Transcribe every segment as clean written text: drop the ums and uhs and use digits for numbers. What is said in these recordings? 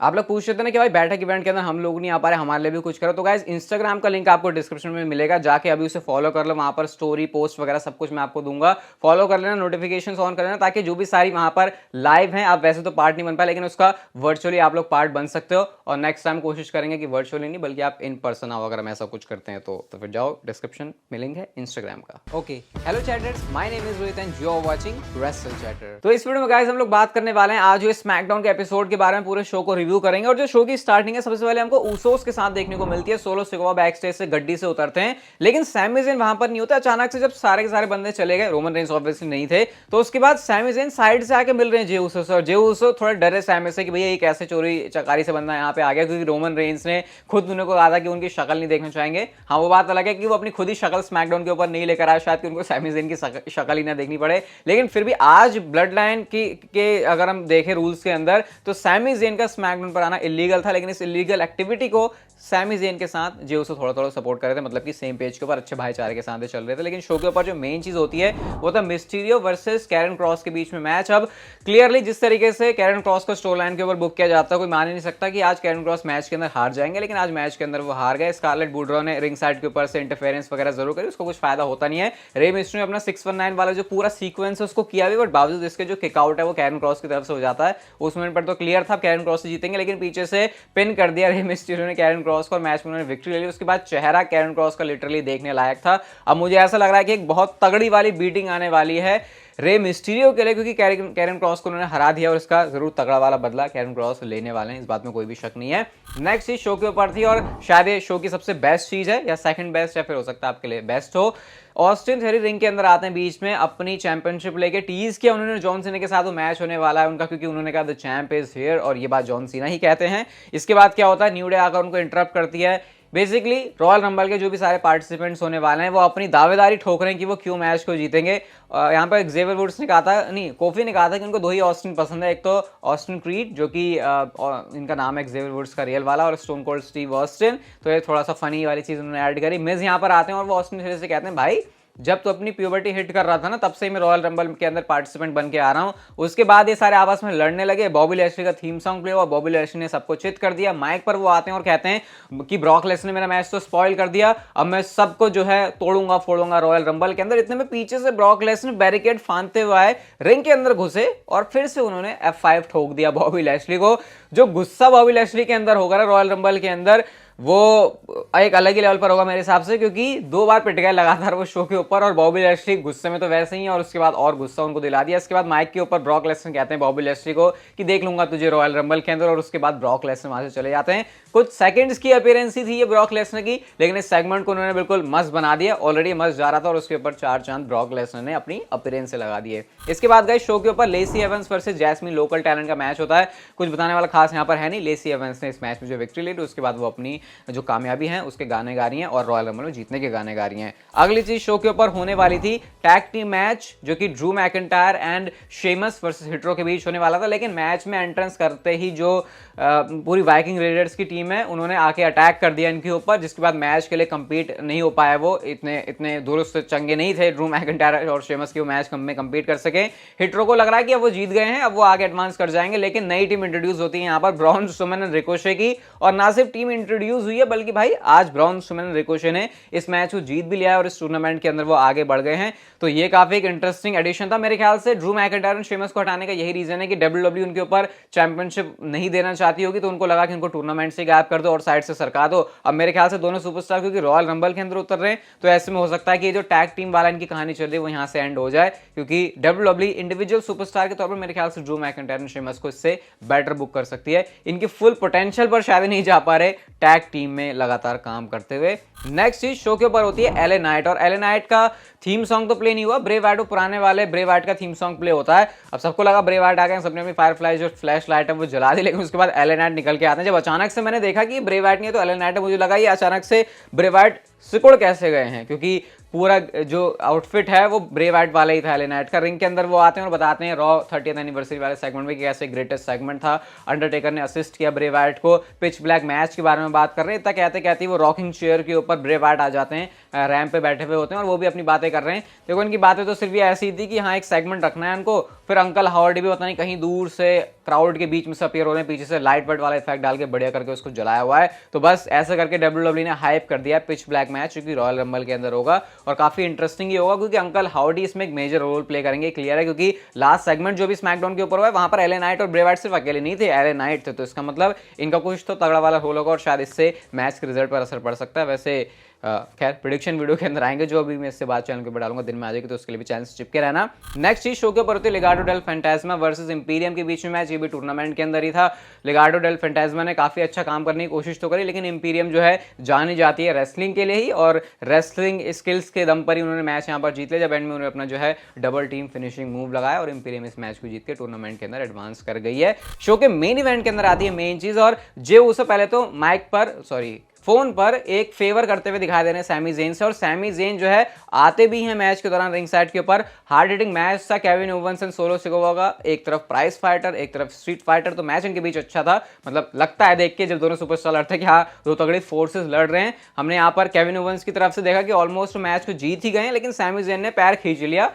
आप लोग पूछ रहे थे ना कि भाई बैठक इवेंट के अंदर हम लोग नहीं आ पा रहे, हमारे लिए भी कुछ करो। तो गाइस इंस्टाग्राम का लिंक आपको डिस्क्रिप्शन में मिलेगा, जाके अभी उसे फॉलो कर लो। वहां पर स्टोरी पोस्ट वगैरह सब कुछ मैं आपको दूंगा, फॉलो कर लेना, नोटिफिकेशन ऑन कर लेना, ताकि जो भी सारी वहां पर लाइव हैं, आप वैसे तो पार्ट नहीं बन पाए लेकिन उसका वर्चुअली आप लोग पार्ट बन सकते हो। और नेक्स्ट टाइम कोशिश करेंगे कि वर्चुअली नहीं बल्कि आप इन पर्सन आओ, अगर हम ऐसा कुछ करते हैं तो फिर जाओ, डिस्क्रिप्शन में लिंक है इंस्टाग्राम का। Okay, hello chatters, my name is Rohit and you are watching wrestle chatter. तो इस वीडियो में गाइस हम लोग बात करने वाले हैं आज स्मैकडाउन के एपिसोड के बारे में, पूरे शो को रिव्यू करेंगे। और जो शो की स्टार्टिंग है सबसे पहले हमको ऊसोस के साथ देखने को मिलती है। सोलो सिकोआ बैक स्टेज से गड्डी से उतरते हैं, लेकिन सैमी ज़ेन वहां पर नहीं होता। अचानक से जब सारे के सारे बंदे चले गए, रोमन रेंस ऑब्वियसली नहीं थे, तो उसके बाद सैमी ज़ेन साइड से आके मिल रहे हैं जे ऊसो से। और जे ऊसो थोड़ा डरे सैमी से कि भैया ये कैसे चोरी चकारी से बंदा यहाँ पे आ गया, क्योंकि रोमन रेंस ने खुद उन्हें को कहा था कि उनकी शक्ल नहीं देखना चाहेंगे। हाँ, वो बात अलग है कि वो अपनी खुद ही शक्ल स्मैकडाउन के ऊपर नहीं लेकर आया, शायद कि उनको सैमी ज़ेन की शक्ल ही ना देखनी पड़े। लेकिन फिर भी आज ब्लड लाइन के अगर हम देखें रूल्स के अंदर, तो सैमी ज़ेन का स्मैकडाउन पर आना इलीगल था। लेकिन इस इलीगल एक्टिविटी को सैमी ज़ेन के साथ जे उसको थोड़ा थोड़ा सपोर्ट कर रहे थे, मतलब कि सेम पेज के ऊपर अच्छे भाईचारे के साथ चल रहे थे। लेकिन शो के ऊपर जो मेन चीज होती है वो था मिस्टीरियो वर्सेस कैरन क्रॉस के बीच में मैच। अब क्लियरली जिस तरीके से कैरन क्रॉस को स्टोरी लाइन के ऊपर बुक किया जाता है, कोई मान ही नहीं सकता कि आज कैरन क्रॉस मैच के अंदर हार जाएंगे, लेकिन आज मैच के अंदर वो हार गए। स्कारलेट बूड्रो ने रिंग साइड के ऊपर से इंटरफेरेंस वगैरह जरूर करी, उसको कुछ फायदा होता नहीं है। रे मिस्ट्री ने अपना 619 वाला जो पूरा सीक्वेंस है उसको किया भी, बट बावजूद इसके जो किकआउट है वो कैरन क्रॉस की तरफ से हो जाता है। उस मोमेंट पर तो क्लियर था कैरन क्रॉस से जीतेंगे, लेकिन पीछे से पिन कर दिया रे मिस्ट्री ने कैरन क्रॉस को और मैच में उन्होंने विक्ट्री ले ली। उसके बाद चेहरा कैरन क्रॉस का लिटरली देखने लायक था। अब मुझे ऐसा लग रहा है कि एक बहुत तगड़ी वाली बीटिंग आने वाली है रे मिस्टीरियो के लिए, क्योंकि कैरन क्रॉस को उन्होंने हरा दिया और इसका जरूर तगड़ा वाला बदला कैरन क्रॉस लेने वाले हैं, इस बात में कोई भी शक नहीं है। नेक्स्ट चीज शो के ऊपर थी, और शायद ये शो की सबसे बेस्ट चीज है, या सेकंड बेस्ट, या फिर हो सकता है आपके लिए बेस्ट हो। ऑस्टिन थ्योरी रिंग के अंदर आते हैं बीच में, अपनी चैंपियनशिप लेके टीज किया उन्होंने जॉन सीना के साथ, वो मैच होने वाला है उनका, क्योंकि उन्होंने कहा द चैंप इज हियर, और ये बात जॉन सीना ही कहते हैं। इसके बाद क्या होता है, न्यू डे आकर उनको इंटरप्ट करती है। बेसिकली रॉयल रंबल के जो भी सारे पार्टिसिपेंट्स होने वाले हैं वो अपनी दावेदारी ठोक रहे हैं कि वो क्यों मैच को जीतेंगे। यहाँ पर एक्जेवियर वुड्स ने कहा था, नहीं कोफी ने कहा था कि उनको दो ही ऑस्टिन पसंद है, एक तो ऑस्टिन क्रीड जो कि इनका नाम है एक्जेवियर वुड्स का रियल वाला, और स्टोन कोल्ड स्टीव ऑस्टिन। तो ये थोड़ा सा फनी वाली चीज़ उन्होंने ऐड करी। मिज यहाँ पर आते हैं और वो ऑस्टिन से कहते हैं भाई जब तो अपनी प्यूबर्टी हिट कर रहा था ना, तब से मैं रॉयल रंबल के अंदर पार्टिसिपेंट बन के आ रहा हूं। उसके बाद ये सारे आपस में लड़ने लगे। बॉबी लैशली का थीम सॉन्ग प्ले हुआ, बॉबी लैशली ने सबको चित कर दिया। माइक पर वो आते हैं और कहते हैं कि ब्रॉक लेसनर ने मेरा मैच तो स्पॉइल कर दिया, अब मैं सबको जो है तोड़ूंगा फोड़ूंगा रॉयल रंबल के अंदर। इतने में पीछे से ब्रॉक लेसनर बैरिकेड फांदते हुए आए, रिंग के अंदर घुसे और फिर से उन्होंने F5 ठोक दिया बॉबी लैशली को। जो गुस्सा बॉबी लैशली के अंदर होगा ना रॉयल रंबल के अंदर, वो एक अलग ही लेवल पर होगा मेरे हिसाब से, क्योंकि 2 बार पिट गए लगातार वो शो के ऊपर, और बॉबी लैशली गुस्से में तो वैसे ही है, और उसके बाद और गुस्सा उनको दिला दिया। इसके बाद माइक के ऊपर ब्रॉक लेसनर कहते हैं बॉबी लैशली को कि देख लूंगा तुझे रॉयल रंबल के अंदर, और उसके बाद ब्रॉक लेसनर वहां से चले जाते हैं। कुछ सेकंड्स की अपीयरेंस ही थी ये ब्रॉक लेसनर की, लेकिन इस सेगमेंट को उन्होंने बिल्कुल मस्त बना दिया। ऑलरेडी मस्त जा रहा था और उसके ऊपर 4 चांद ब्रॉक लेसनर ने अपनी अपीयरेंस से लगा दिए। इसके बाद गए शो के ऊपर Lacey Evans versus Jasmine local talent का मैच होता है। कुछ बताने वाला खास यहाँ पर है नहीं, लेसी एवंस ने इस मैच में जो विक्ट्री ली, उसके बाद वो अपनी जो कामयाबी हैं उसके गाने गा रही हैं और रॉयल रंबल में जीतने के गाने गा रही हैं। अगली चीज शो के ऊपर होने वाली थी टैग टीम मैच, जो कि Drew McIntyre and Sheamus versus hetero के बीच होने वाला था। लेकिन मैच में एंट्रेंस करते ही जो पूरी वाइकिंग रेडर्स की टीम है उन्होंने आके अटैक कर दिया इनके ऊपर, जिसके बाद मैच के लिए कंपीट नहीं हो पाया। वो इतने दुरुस्त चंगे नहीं थे ड्रू मैकिंटायर और शेमस की वो मैच में कंपीट कर सके। हिट्रो को लग रहा है कि अब वो जीत गए हैं, अब वो आगे एडवांस कर जाएंगे, लेकिन नई टीम इंट्रोड्यूस होती है यहाँ पर, ब्रॉन स्ट्रोमैन एंड रिकोशे की। और ना सिर्फ टीम इंट्रोड्यूस हुई है, बल्कि भाई आज ब्रॉन स्ट्रोमैन एंड रिकोशे ने इस मैच को जीत भी लिया और इस टूर्नामेंट के अंदर वो आगे बढ़ गए हैं। तो ये काफी एक इंटरेस्टिंग एडिशन था मेरे ख्याल से। ड्रू मैकिंटायर और शेमस को हटाने का यही रीजन है कि WWE उनके ऊपर चैंपियनशिप नहीं देना चाहती होगी, तो उनको लगा कि उनको टूर्नामेंट से गायब कर दो और साइड से सरका दो। अब मेरे ख्याल से दोनों सुपरस्टार क्योंकि रॉयल रंबल के अंदर उतर रहे हैं, तो ऐसे में हो सकता है कि ये जो टैग टीम वाला इनकी कहानी चल रही है वो यहाँ से एंड हो जाए, क्योंकि WWE इंडिविजुअल सुपरस्टार के तौर पर मेरे ख्याल से ड्रू मैकिंटायर और शेमस को इससे बेटर बुक कर सकती है। इनकी फुल पोटेंशियल पर शायद नहीं जा पा रहे टैग टीम में लगातार काम करते हुए। नेक्स्ट चीज शो के ऊपर होती है एले नाइट, और एले नाइट का थीम सॉन्ग तो प्ले नहीं हुआ। ब्रे वाइट, पुराने वाले ब्रे वाइट का थीम सॉन्ग प्ले होता है। अब सबको लगा ब्रे वाइट आ गए, सबने अपनी फायरफ्लाई जो फ्लैश लाइट है वो जला दी, लेकिन उसके बाद एले नाइट निकल के आते हैं। जब अचानक से मैंने देखा कि ब्रे वाइट नहीं है तो एले नाइट है, मुझे लगा ये अचानक से ब्रे वाइट सिकुड़ कैसे गए हैं, क्योंकि पूरा जो आउटफिट है वो ब्रे वाइट वाला ही था एले नाइट का। रिंग के अंदर वो आते हैं और बताते हैं रॉ 30th एनिवर्सरी वाले सेगमेंट में कि कैसे ग्रेटेस्ट सेगमेंट था, अंडरटेकर ने असिस्ट किया ब्रे वाइट को। पिच ब्लैक मैच के बारे में बात कर रहे हैं, इतना कहते कहते वो रॉकिंग चेयर के ऊपर ब्रे वाइट आ जाते हैं, रैंप पे बैठे हुए होते हैं और वो भी अपनी बातें प्ले कर रहे हैं। देखो इनकी बातें तो सिर्फ ये ऐसी थी कि हाँ एक सेगमेंट रखना है उनको, फिर अंकल हावर्ड भी पता नहीं कहीं दूर से क्राउड के बीच में से अपीयर हो रहे हैं, पीछे से लाइट वाइट वाला इफेक्ट डाल के बढ़िया करके उसको जलाया हुआ है। तो बस ऐसा करके WWE ने हाइप कर दिया पिच ब्लैक मैच जो कि रॉयल रंबल के अंदर होगा और काफी इंटरेस्टिंग ही होगा क्योंकि अंकल हावर्डी इसमें एक मेजर रोल प्ले करेंगे, क्लियर है। क्योंकि लास्ट सेगमेंट जो भी स्मैकडाउन के ऊपर हुआ है वहां पर एले नाइट और ब्रे वाइट सिर्फ अकेले नहीं थे, एले नाइट थे। तो इसका मतलब इनका कुछ तो तगड़ा वाला रोल होगा और शायद इससे मैच के रिजल्ट पर असर पड़ सकता है। वैसे खैर प्रेडिक्शन वीडियो के अंदर आएंगे जो अभी मैं इससे बात चैनल के ऊपर डालूंगा, दिन में आ जाएगी, तो उसके लिए भी चैनल से चिपके रहना। नेक्स्ट चीज शो के ऊपर होती है लेगार्डो डेल फैंटास्मा वर्सेस इंपीरियम के बीच में मैच। ये भी टूर्नामेंट के अंदर ही था। लेगार्डो डेल फैंटास्मा ने काफी अच्छा काम करने की कोशिश तो करी, लेकिन इंपीरियम जो है जानी जाती है रेसलिंग के लिए ही और रेसलिंग स्किल्स के दम पर ही उन्होंने मैच यहाँ पर जीत लिया, जब एंड में उन्होंने अपना जो है डबल टीम फिनिशिंग मूव लगाया और इंपीरियम इस मैच को जीत के टूर्नामेंट के अंदर एडवांस कर गई है। शो के मेन इवेंट के अंदर आती है मेन चीज, और जे उससे पहले तो माइक पर फोन पर एक फेवर करते हुए दिखाई दे रहे हैं सैमी ज़ेन से, और सैमी ज़ेन जो है आते भी हैं मैच के दौरान रिंग साइड के ऊपर। हार्ड हिटिंग मैच था Kevin Owens and Solo Sikoa का, एक तरफ प्राइस फाइटर एक तरफ स्ट्रीट फाइटर, तो मैच इनके बीच अच्छा था। मतलब लगता है देख के जब दोनों सुपरस्टार लड़ते हैं कि हाँ दो तगड़ी फोर्सेस लड़ रहे हैं। हमने यहाँ पर केविन ओवंस की तरफ से देखा कि ऑलमोस्ट मैच को जीत ही गए हैं, लेकिन सैमी ज़ेन ने पैर खींच लिया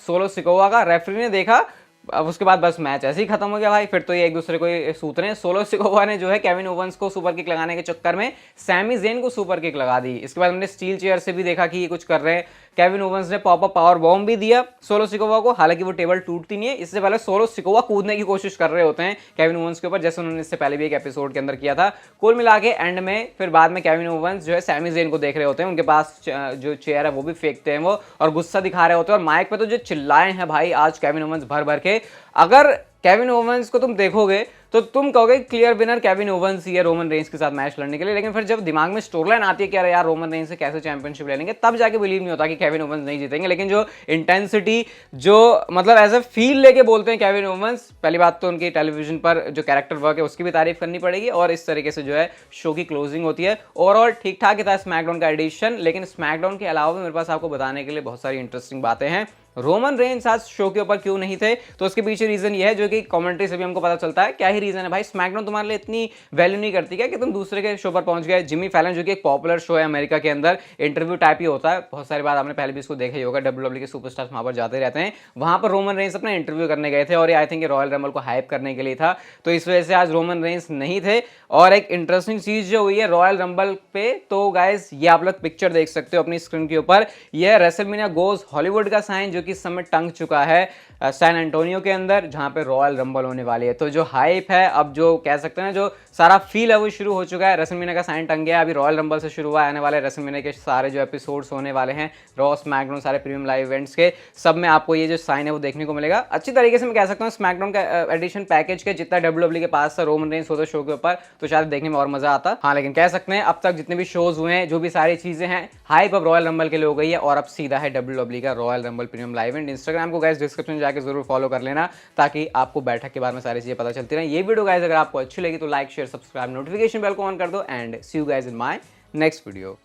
सोलो सिकोवा का, रेफरी ने देखा, अब उसके बाद बस मैच ऐसे ही खत्म हो गया भाई। फिर तो ये एक दूसरे को सूत रहे हैं। सोलो सिकोवा ने जो है केविन ओवंस को सुपर किक लगाने के चक्कर में सैमी ज़ेन को सुपर किक लगा दी। इसके बाद हमने स्टील चेयर से भी देखा कि ये कुछ कर रहे हैं। केविन ओवंस ने पॉप अप पावर बॉम्ब भी दिया सोलो सिकोवा को, हालांकि वो टेबल टूटती नहीं है। इससे पहले सोलो सिकोवा कूदने की कोशिश कर रहे होते हैं केविन ओवंस के ऊपर, जैसे उन्होंने इससे पहले भी एक एपिसोड के अंदर किया था। कुल मिला के एंड में फिर बाद में केविन ओवंस जो है सैमी ज़ेन को देख रहे होते हैं, उनके पास जो चेयर है वो भी फेंकते हैं वो, और गुस्सा दिखा रहे होते हैं। और माइक पे तो जो चिल्लाए हैं भाई आज केविन ओवंस भर भर के, अगर केविन ओवंस को तुम देखोगे तो तुम कहोगे क्लियर विनर केविन ओवंस ही है रोमन रेंस के साथ मैच लड़ने के लिए, लेकिन फिर जब दिमाग में स्टोरी लाइन आती है कि अरे यार रोमन रेंस से कैसे चैंपियनशिप ले लेंगे, तब जाके बिलीव नहीं होता कि केविन ओवंस नहीं जीतेंगे। लेकिन जो इंटेंसिटी, जो मतलब एज ए फील लेके बोलते हैं केविन ओवंस, पहली बात तो उनकी टेलीविजन पर जो कैरेक्टर वर्क है उसकी भी तारीफ करनी पड़ेगी, और इस तरीके से जो है शो की क्लोजिंग होती है। ओवरऑल ठीक ठाक ही था स्मैकडाउन का एडिशन, लेकिन स्मैकडाउन के अलावा भी मेरे पास आपको बताने के लिए बहुत सारी इंटरेस्टिंग बातें हैं। रोमन रेंस आज शो के ऊपर क्यों नहीं थे, तो उसके पीछे रीजन ये है जो कि कमेंट्री से भी हमको पता चलता है। क्या ही रीजन है भाई, स्मैकडाउन तुम्हारे लिए इतनी वैल्यू नहीं करती क्या कि तुम दूसरे के शो पर पहुंच गए। जिमी फैलन जो कि एक पॉपुलर शो है अमेरिका के अंदर, इंटरव्यू टाइप ही होता है, बहुत सारी बात आपने पहले भी इसको देखा ही होगा, WWE के सुपरस्टार्स वहां पर जाते रहते हैं, वहां पर रोमन रेंस अपना इंटरव्यू करने गए थे और ये आई थिंक रॉयल रंबल को हाइप करने के लिए था, तो इस वजह से आज रोमन रेंस नहीं थे। और एक इंटरेस्टिंग चीज जो हुई है रॉयल रंबल पे, तो गाइस ये आप लोग पिक्चर देख सकते हो अपनी स्क्रीन के ऊपर, यह रेसलमेनिया गोज हॉलीवुड का साइन जो कि इस समय टंग चुका है सैन एंटोनियो के अंदर, जहां पे रॉयल रंबल होने वाली है। तो जो हाइप है, अब जो कह सकते हैं जो सारा फील है वो शुरू हो चुका है। रेसलमेनिया का साइन टंग गया, अभी रॉयल रंबल से शुरू हुआ, आने वाले रेसलमेनिया के सारे जो एपिसोड्स होने वाले हैं रॉ स्मैकडाउन सारे प्रीमियम लाइव इवेंट्स के, सब में आपको ये जो साइन है वो देखने को मिलेगा। अच्छी तरीके से मैं कह सकता हूँ स्मैकडाउन का एडिशन पैकेज के जितना WWE के पास था रोमन रेंस होता शो के ऊपर, तो शायद देखने में और मजा आता। हाँ लेकिन कह सकते हैं अब तक जितने भी शोज हुए हैं, जो भी सारी चीजें हैं, हाइप अब रॉयल रंबल के लिए हो गई है, और अब सीधा है WWE का royal rumble premium live event. Instagram को गाइस डिस्क्रिप्शन में जाकर जरूर फॉलो कर लेना ताकि आपको बैठक के बारे में सारी चीजें पता चलती रहे। ये वीडियो गाइस अगर आपको अच्छी लगी तो like share subscribe notification bell को ऑन कर दो, and see you guys in my next video.